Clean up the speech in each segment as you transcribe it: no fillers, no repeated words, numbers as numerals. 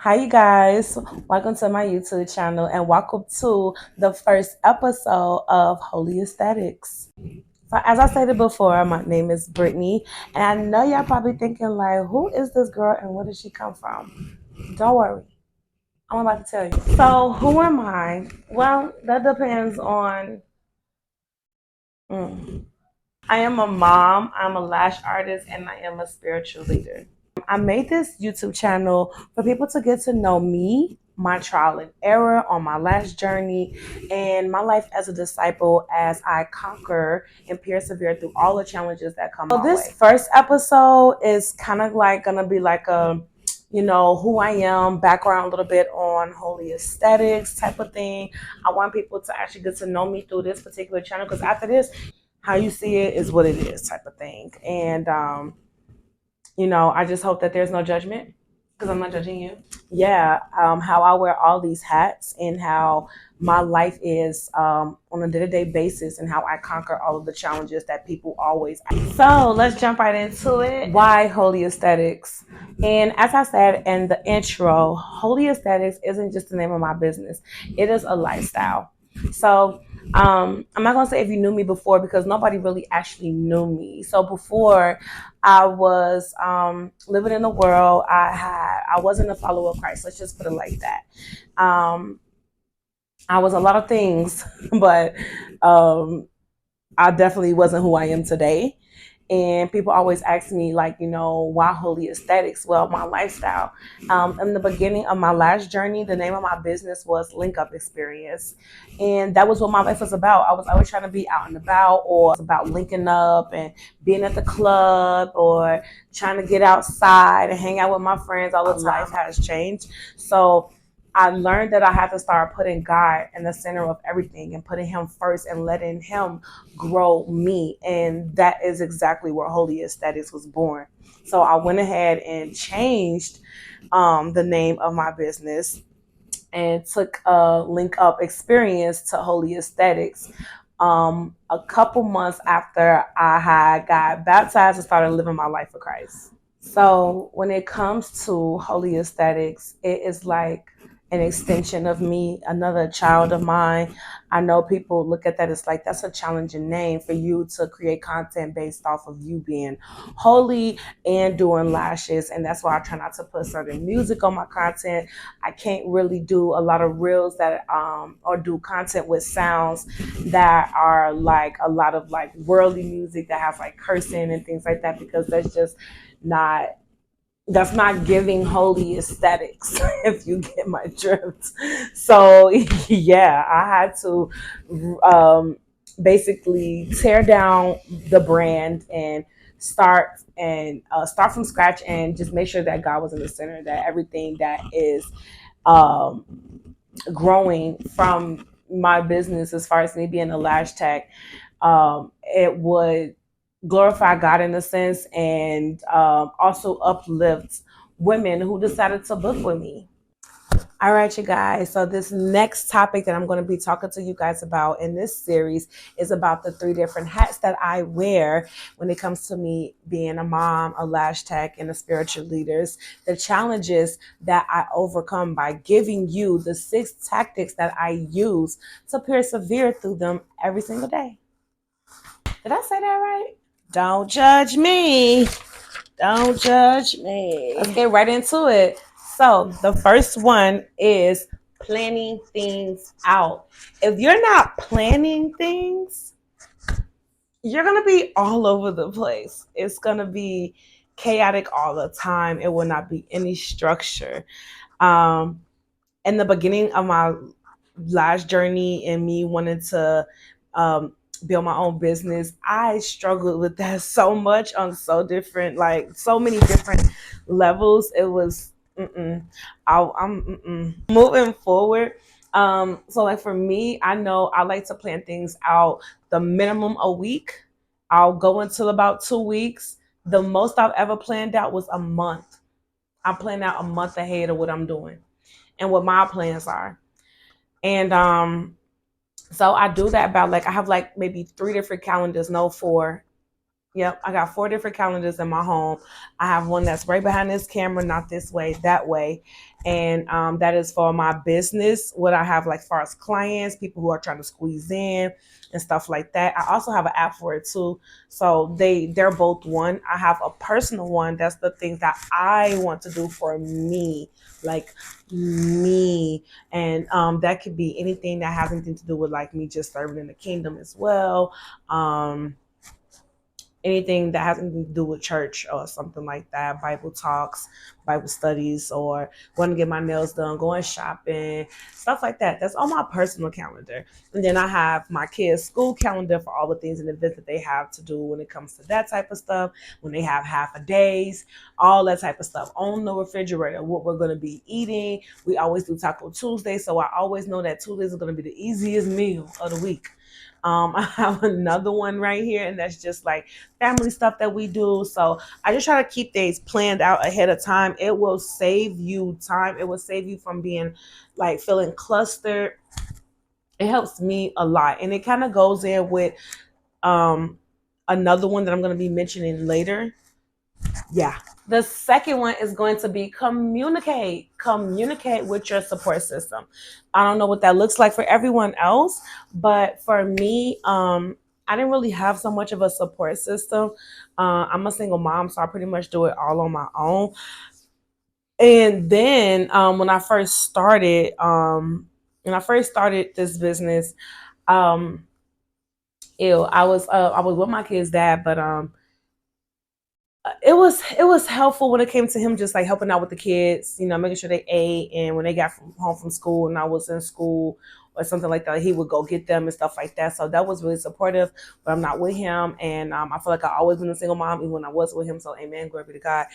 Hi, you guys. Welcome to my YouTube channel and welcome to the first episode of Holy Aesthetics. So, as I stated before, my name is Brittany, and I know y'all probably thinking, like, who is this girl and where did she come from? Don't worry, I'm about to tell you. So, who am I? Well, that depends on. mm. I am a mom, I'm a lash artist, and I am a spiritual leader. I made this YouTube channel for people to get to know me, my trial and error on my last journey, and my life as a disciple as I conquer and persevere through all the challenges that come my way. So this first episode is kind of like gonna be like a who I am, background a little bit on holy aesthetics type of thing. I want people to actually get to know me through this particular channel because after this, how you see it is what it is type of thing. And I just hope that there's no judgment because I'm not judging you. Yeah, how I wear all these hats and how my life is on a day-to-day basis and how I conquer all of the challenges that people always ask. So let's jump right into it. Why Holy Aesthetics? And as I said in the intro, Holy Aesthetics isn't just the name of my business. It is a lifestyle. So I'm not gonna say if you knew me before because nobody really actually knew me. So before I was living in the world, I wasn't a follower of Christ. Let's just put it like that. Um, I was a lot of things, but um, I definitely wasn't who I am today. And people always ask me, like, why holy aesthetics? Well, my lifestyle. In the beginning of my last journey, the name of my business was Link Up Experience. And that was what my life was about. I was always trying to be out and about, or it's about linking up and being at the club or trying to get outside and hang out with my friends all the time. Life has changed. So I learned that I had to start putting God in the center of everything and putting Him first and letting Him grow me. And that is exactly where Holy Aesthetics was born. So I went ahead and changed the name of my business and took a Link Up Experience to Holy Aesthetics. A couple months after I had got baptized and started living my life for Christ. So when it comes to holy aesthetics, it is like an extension of me, another child of mine. I know people look at that as like that's a challenging name for you to create content based off of you being holy and doing lashes. And that's why I try not to put certain music on my content. I can't really do a lot of reels that or do content with sounds that are like a lot of like worldly music that has like cursing and things like that because not that's not giving holy aesthetics if you get my drift. So yeah, I had to basically tear down the brand and start from scratch and just make sure that God was in the center, that everything that is um, growing from my business as far as me being a lash tech, it would glorify God in a sense and also uplift women who decided to book with me. All right, you guys. So this next topic that I'm going to be talking to you guys about in this series is about the three different hats that I wear when it comes to me being a mom, a lash tech, and a spiritual leaders. The challenges that I overcome by giving you the 6 tactics that I use to persevere through them every single day. Did I say that right? Don't judge me. Don't judge me. Let's get right into it. So, the first one is planning things out. If you're not planning things, you're going to be all over the place. It's going to be chaotic all the time. It will not be any structure. Um, in the beginning of my last journey and me wanting to build my own business, I struggled with that so much on so many different levels. It was I'm moving forward. So like for me, I know I like to plan things out the minimum a week. I'll go until about 2 weeks. The most I've ever planned out was a month. I planned out a month ahead of what I'm doing and what my plans are. And so I do that about like I have like maybe 3 different calendars, no 4. Yep, I got 4 different calendars in my home. I have one that's right behind this camera, not this way, that way. And that is for my business, what I have like far as clients, people who are trying to squeeze in and stuff like that. I also have an app for it too. So they're both one. I have a personal one. That's the things that I want to do for me, like me. And that could be anything that has anything to do with like me just serving in the kingdom as well. Anything that has anything to do with church or something like that, Bible talks, Bible studies, or going to get my nails done, going shopping, stuff like that. That's on my personal calendar. And then I have my kids' school calendar for all the things and events that they have to do when it comes to that type of stuff, when they have half a days, all that type of stuff. On the refrigerator, what we're going to be eating. We always do Taco Tuesday, so I always know that Tuesdays is going to be the easiest meal of the week. I have another one right here, and that's just like family stuff that we do. So I just try to keep things planned out ahead of time. It will save you time. It will save you from being like feeling clustered. It helps me a lot, and it kind of goes in with um another one that I'm going to be mentioning later. Yeah. The second one is going to be communicate. Communicate with your support system. I don't know what that looks like for everyone else, but for me, I didn't really have so much of a support system. I'm a single mom, so I pretty much do it all on my own. And then when I first started this business, um, I was with my kid's dad, but it was helpful when it came to him just like helping out with the kids, making sure they ate, and when they got home from school and I was in school or something like that, he would go get them and stuff like that. So that was really supportive. But I'm not with him, and I feel like I always been a single mom even when I was with him. So amen, glory be to God.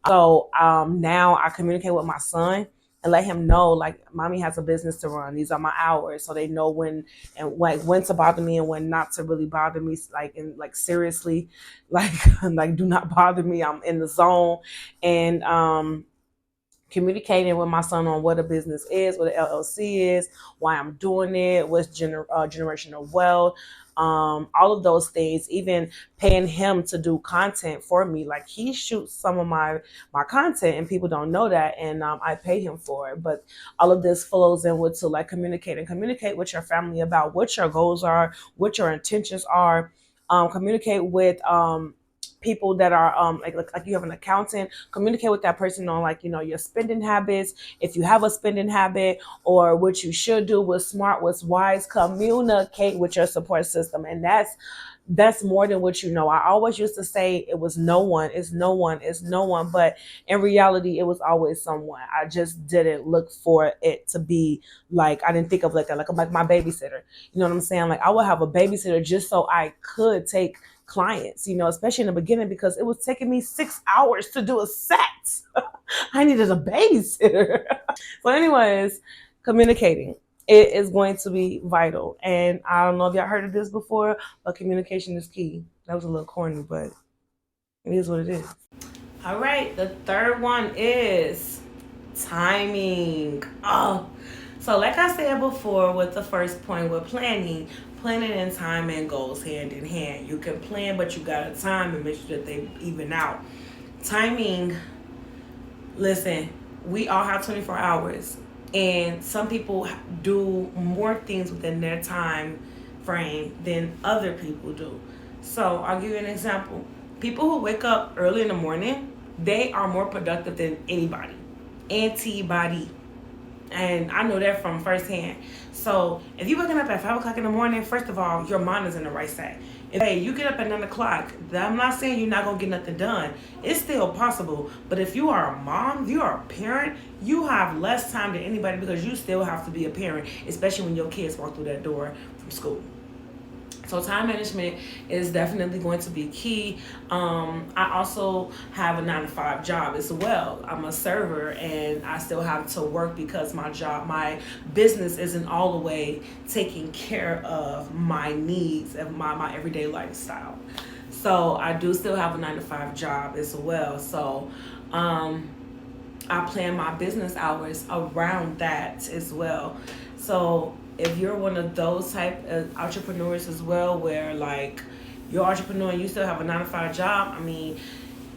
So now I communicate with my son and let him know like mommy has a business to run. These are my hours, so they know when and like when to bother me and when not to really bother me. Like and like seriously, like like do not bother me. I'm in the zone, and communicating with my son on what a business is, what an LLC is, why I'm doing it, what's generational wealth, all of those things. Even paying him to do content for me, like he shoots some of my content, and people don't know that, and I pay him for it. But all of this flows in with to like communicate with your family about what your goals are, what your intentions are. Communicate with people that are like you have an accountant, communicate with that person on like your spending habits, if you have a spending habit, or what you should do, what's smart, what's wise. Communicate with your support system, and that's more than what you know. I always used to say it was no one, it's no one, it's no one, but in reality it was always someone. I just didn't look for it to be like, I didn't think of like that, like my babysitter. You know what I'm saying? Like I would have a babysitter just so I could take clients, especially in the beginning, because it was taking me 6 hours to do a set. I needed a babysitter. So, anyways, communicating. It is going to be vital. And I don't know if y'all heard of this before, but communication is key. That was a little corny, but it is what it is. All right, the third one is timing. Oh, so like I said before with the first point with planning and timing goes hand in hand. You can plan, but you gotta time and make sure that they even out. Timing, listen, we all have 24 hours, and some people do more things within their time frame than other people do. So I'll give you an example. People who wake up early in the morning, they are more productive than anybody. Antibody. And I know that from firsthand. So if you're waking up at 5 o'clock in the morning, first of all, your mind is in the right state. If hey, you get up at 9 o'clock, I'm not saying you're not gonna get nothing done. It's still possible. But if you are a mom, if you are a parent, you have less time than anybody because you still have to be a parent, especially when your kids walk through that door from school. So time management is definitely going to be key. I also have a 9 to 5 job as well. I'm a server, and I still have to work because my business isn't all the way taking care of my needs of my everyday lifestyle. So I do still have a 9 to 5 job as well. So I plan my business hours around that as well. So if you're one of those type of entrepreneurs as well, where like you're an entrepreneur and you still have a 9 to 5 job, I mean,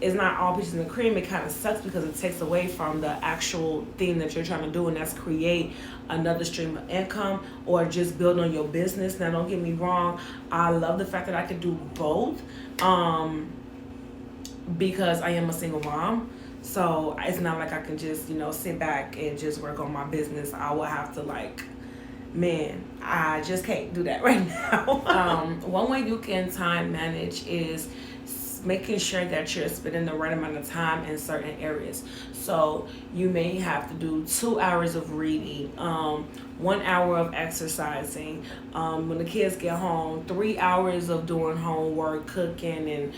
it's not all peaches and cream. It kind of sucks because it takes away from the actual thing that you're trying to do, and that's create another stream of income or just build on your business. Now, don't get me wrong, I love the fact that I can do both, because I am a single mom. So it's not like I can just, sit back and just work on my business. I will have to, like, man, I just can't do that right now. One way you can time manage is making sure that you're spending the right amount of time in certain areas. So you may have to do 2 hours of reading, 1 hour of exercising, when the kids get home, 3 hours of doing homework, cooking, and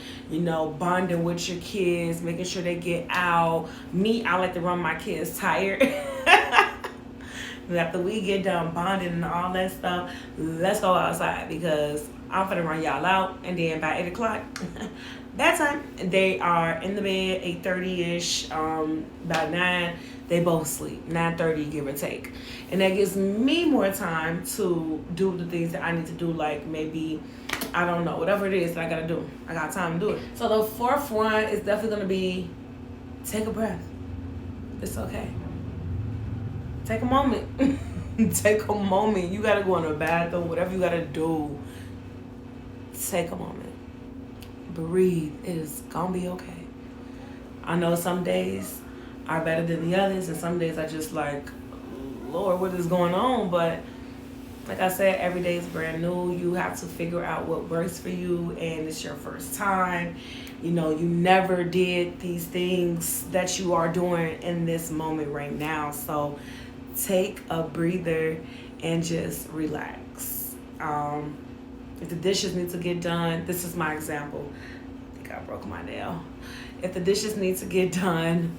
bonding with your kids, making sure they get out. Me, I like to run my kids tired. And after we get done bonding and all that stuff, let's go outside, because I'm finna run y'all out. And then by 8 o'clock, bedtime. They are in the bed, 8:30ish. By 9, they both sleep. 9:30, give or take. And that gives me more time to do the things that I need to do, like maybe, I don't know, whatever it is that I gotta do. I got time to do it. So the fourth one is definitely gonna be take a breath. It's okay. Take a moment. Take a moment. You gotta go in the bathroom, whatever you gotta do. Take a moment. Breathe. It is gonna be okay. I know some days are better than the others, and some days I just like, Lord, what is going on? But like I said, every day is brand new. You have to figure out what works for you, and it's your first time. You never did these things that you are doing in this moment right now. So take a breather and just relax. If the dishes need to get done, this is my example. I think I broke my nail. If the dishes need to get done,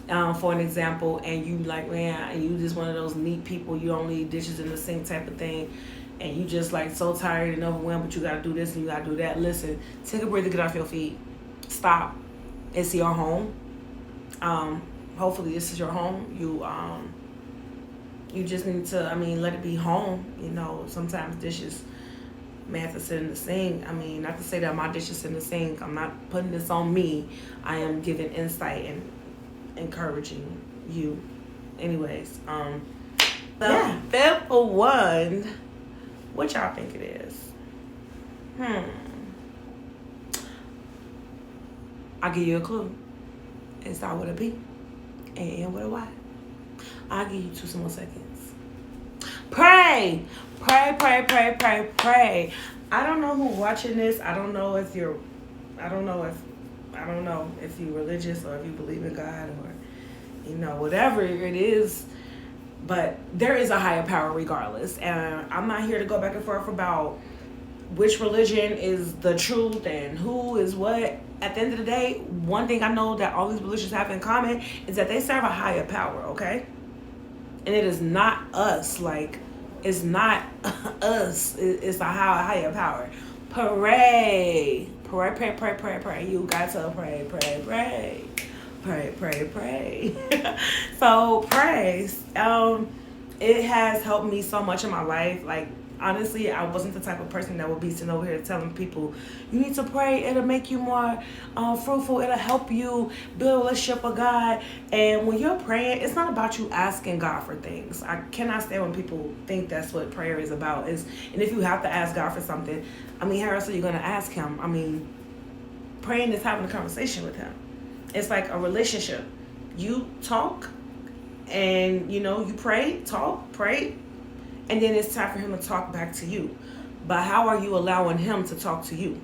for an example, and you like, man, you just one of those neat people, you don't leave dishes in the sink type of thing, and you just like so tired and overwhelmed, but you gotta do this and you gotta do that. Listen, take a breather, get off your feet. Stop. It's your home. Hopefully this is your home. You just need to, let it be home. Sometimes dishes may have to sit in the sink. Not to say that my dishes in the sink. I'm not putting this on me. I am giving insight and encouraging you. Anyways, the fifth one, what y'all think it is? I'll give you a clue. It starts with a P and end with a Y. I'll give you 2 more seconds. Pray. Pray, pray, pray, pray, pray. I don't know who's watching this. I don't know if you're religious or if you believe in God or, whatever it is. But there is a higher power regardless. And I'm not here to go back and forth about which religion is the truth and who is what. At the end of the day, one thing I know that all these religions have in common is that they serve a higher power, okay? And it is not us. Like, it's not us. It's a higher power. Pray. Pray, pray, pray, pray, pray. You got to pray, pray, pray. Pray, pray, pray. So, pray. It has helped me so much in my life. Like, honestly, I wasn't the type of person that would be sitting over here telling people, you need to pray, it'll make you more fruitful, it'll help you build a relationship with God. And when you're praying, it's not about you asking God for things. I cannot stand when people think that's what prayer is about. And if you have to ask God for something, how else are you going to ask him? Praying is having a conversation with him. It's like a relationship. You talk and, you pray, talk, pray, and then it's time for him to talk back to you. But how are you allowing him to talk to you?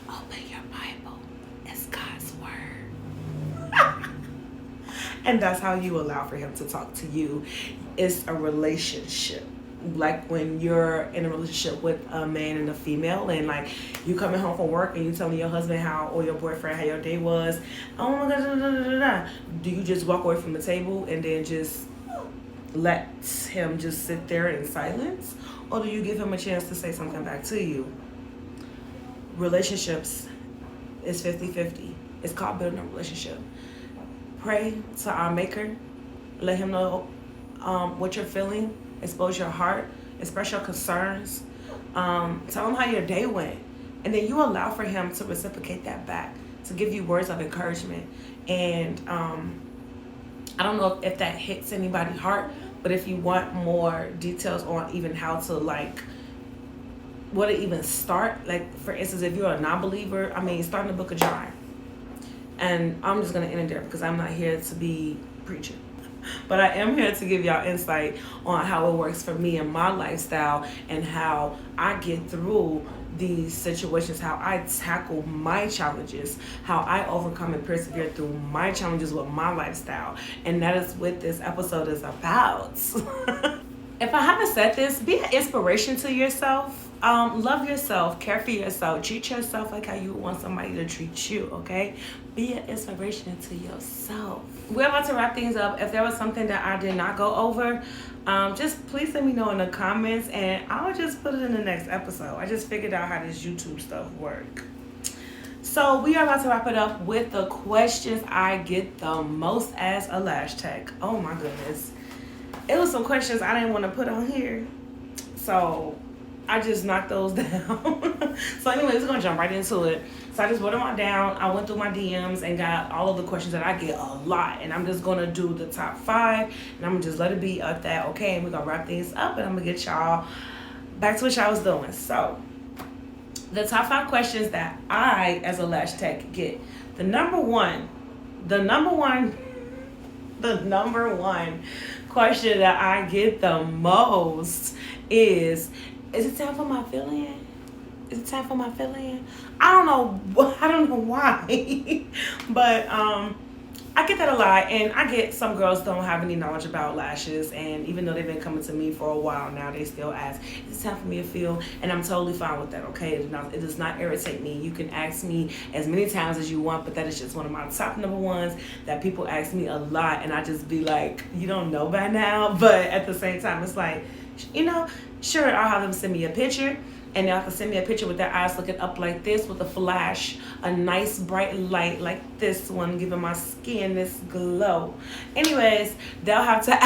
Open your Bible. It's God's word. And that's how you allow for him to talk to you. It's a relationship. Like when you're in a relationship with a man and a female, and like you coming home from work and you telling your husband or your boyfriend how your day was. Oh my God, da, da, da, da, da. Do you just walk away from the table and then just let him just sit there in silence? Or do you give him a chance to say something back to you? Relationships is 50-50. It's called building a relationship. Pray to our Maker. Let him know what you're feeling. Expose your heart. Express your concerns. Tell him how your day went. And then you allow for him to reciprocate that back, to give you words of encouragement. And I don't know if that hits anybody's heart, but if you want more details on even how to like, what to even start, like for instance, if you're a non-believer, I mean, start in the book of John. And I'm just going to end it there because I'm not here to be preaching. But I am here to give y'all insight on how it works for me and my lifestyle and how I get through these situations, how I tackle my challenges, how I overcome and persevere through my challenges with my lifestyle. And that is what this episode is about. If I haven't said this, be an inspiration to yourself. Love yourself, care for yourself, treat yourself like how you would want somebody to treat you, okay? Be an inspiration to yourself. We're about to wrap things up. If there was something that I did not go over, just please let me know in the comments and I'll just put it in the next episode. I just figured out how this YouTube stuff work. So we are about to wrap it up with the questions I get the most as a lash tech. Oh my goodness. It was some questions I didn't want to put on here. So I just knocked those down. So anyways, we're gonna jump right into it. So I just wrote them all down. I went through my DMs and got all of the questions that I get a lot. And I'm just gonna do the top 5 and I'm gonna just let it be at that, okay? And we're gonna wrap things up and I'm gonna get y'all back to what y'all was doing. So the top 5 questions that I, as a lash tech, get. The number one question that I get the most is it time for my fill-in? Is it time for my fill-in? I don't know why. But I get that a lot, and I get some girls don't have any knowledge about lashes, and even though they've been coming to me for a while now, they still ask, is it time for me to fill? And I'm totally fine with that, okay? It does not irritate me. You can ask me as many times as you want, but that is just one of my top number ones that people ask me a lot, and I just be like, you don't know by now? But at the same time, it's like, you know, sure, I'll have them send me a picture, and they'll have to send me a picture with their eyes looking up like this with a flash, a nice bright light like this one, giving my skin this glow. Anyways, they'll have to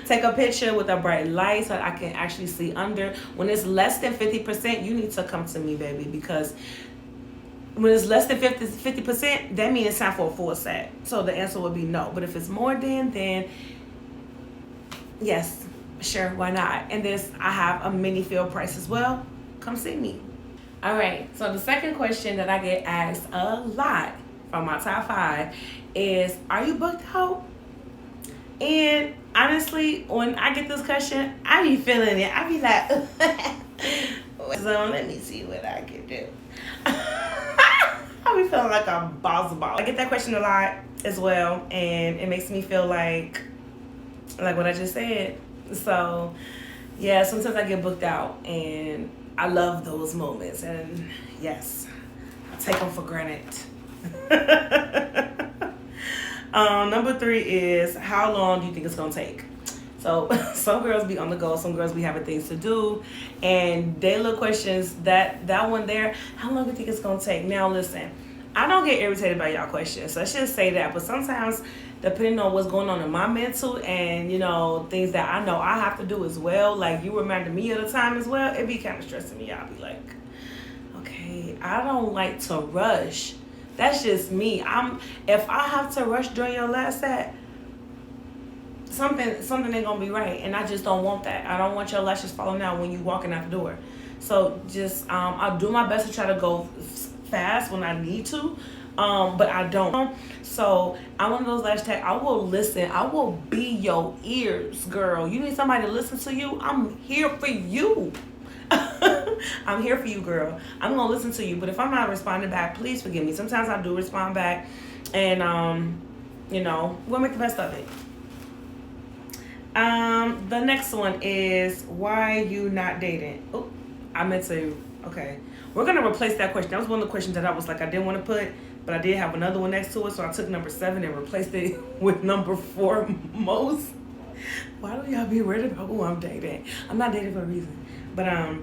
take a picture with a bright light so I can actually see under. When it's less than 50%, you need to come to me, baby, because when it's less than 50%, that means it's time for a full set. So the answer would be no. But if it's more than, then yes, sure, why not? And this, I have a mini fill price as well. Come see me. All right, so the second question that I get asked a lot from my top 5 is, are you booked out? And honestly, when I get this question, I be feeling it. I be like, so let me see what I can do. I be feeling like a boss. I get that question a lot as well, and it makes me feel like what I just said. So yeah, sometimes I get booked out, and I love those moments, and yes, I take them for granted. Number 3 is, how long do you think it's gonna take? So some girls be on the go, some girls be having things to do, and they look questions, that one there, how long do you think it's gonna take? Now listen, I don't get irritated by y'all questions, so I should say that, but sometimes depending on what's going on in my mental and, you know, things that I know I have to do as well, like you reminded me at a time as well, it be kind of stressing me out. I'll be like, okay, I don't like to rush. That's just me. If I have to rush during your last set, something ain't gonna be right, and I just don't want that. I don't want your lashes falling out when you walking out the door. So just I'll do my best to try to go fast when I need to, but I don't. So I'm one of those lash tech, I will listen. I will be your ears, girl. You need somebody to listen to you? I'm here for you. I'm here for you, girl. I'm gonna listen to you, but if I'm not responding back, please forgive me. Sometimes I do respond back, and you know, we'll make the best of it. The next one is, why you not dating? Oh, I meant to. Okay, we're gonna replace that question. That was one of the questions that I was like, I didn't want to put, but I did have another one next to it, so I took number 7 and replaced it with number 4 most. Why do y'all be worried about who I'm dating? I'm not dating for a reason. But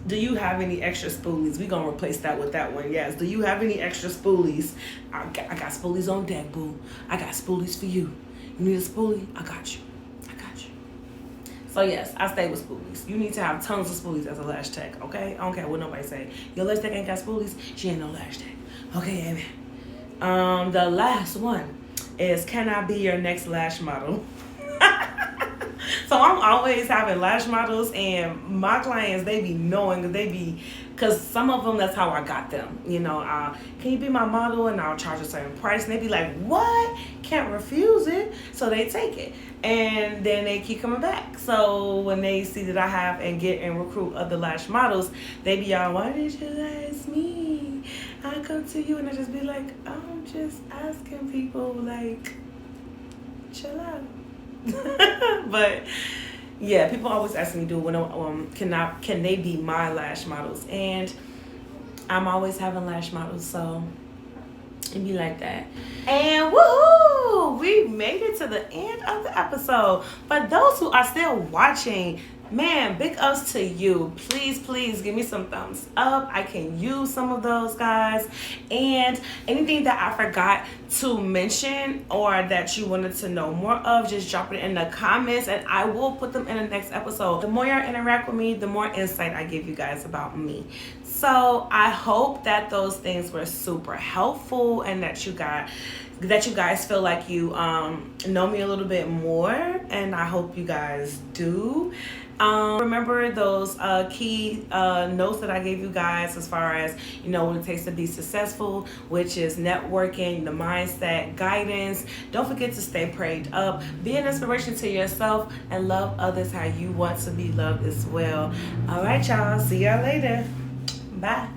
do you have any extra spoolies? We're gonna replace that with that one. Yes. Do you have any extra spoolies? I got spoolies on deck, boo. I got spoolies for you. You need a spoolie? I got you. So yes, I stay with spoolies. You need to have tons of spoolies as a lash tech, okay? I don't care what nobody say. Your lash tech ain't got spoolies, she ain't no lash tech. Okay, amen. The last one is, can I be your next lash model? So I'm always having lash models, and my clients, they be knowing, because some of them, that's how I got them. You know, can you be my model? And I'll charge a certain price, and they be like, what? Can't refuse it. So they take it, and then they keep coming back. So when they see that I have and get and recruit other lash models, they be all, why did you ask me? I come to you, and I just be like, I'm just asking people, like, chill out. But yeah, people always ask me, can they be my lash models? And I'm always having lash models, so it'd be like that. And woohoo! We made it to the end of the episode. For those who are still watching, man, big ups to you. Please give me some thumbs up. I can use some of those, guys. And anything that I forgot to mention or that you wanted to know more of, just drop it in the comments and I will put them in the next episode. The more you interact with me, the more insight I give you guys about me. So I hope that those things were super helpful and that you guys feel like you know me a little bit more, and I hope you guys do. Remember those key notes that I gave you guys as far as, you know, what it takes to be successful, which is networking, the mindset, guidance. Don't forget to stay prayed up, be an inspiration to yourself, and love others how you want to be loved as well. All right, y'all. See y'all later. Bye.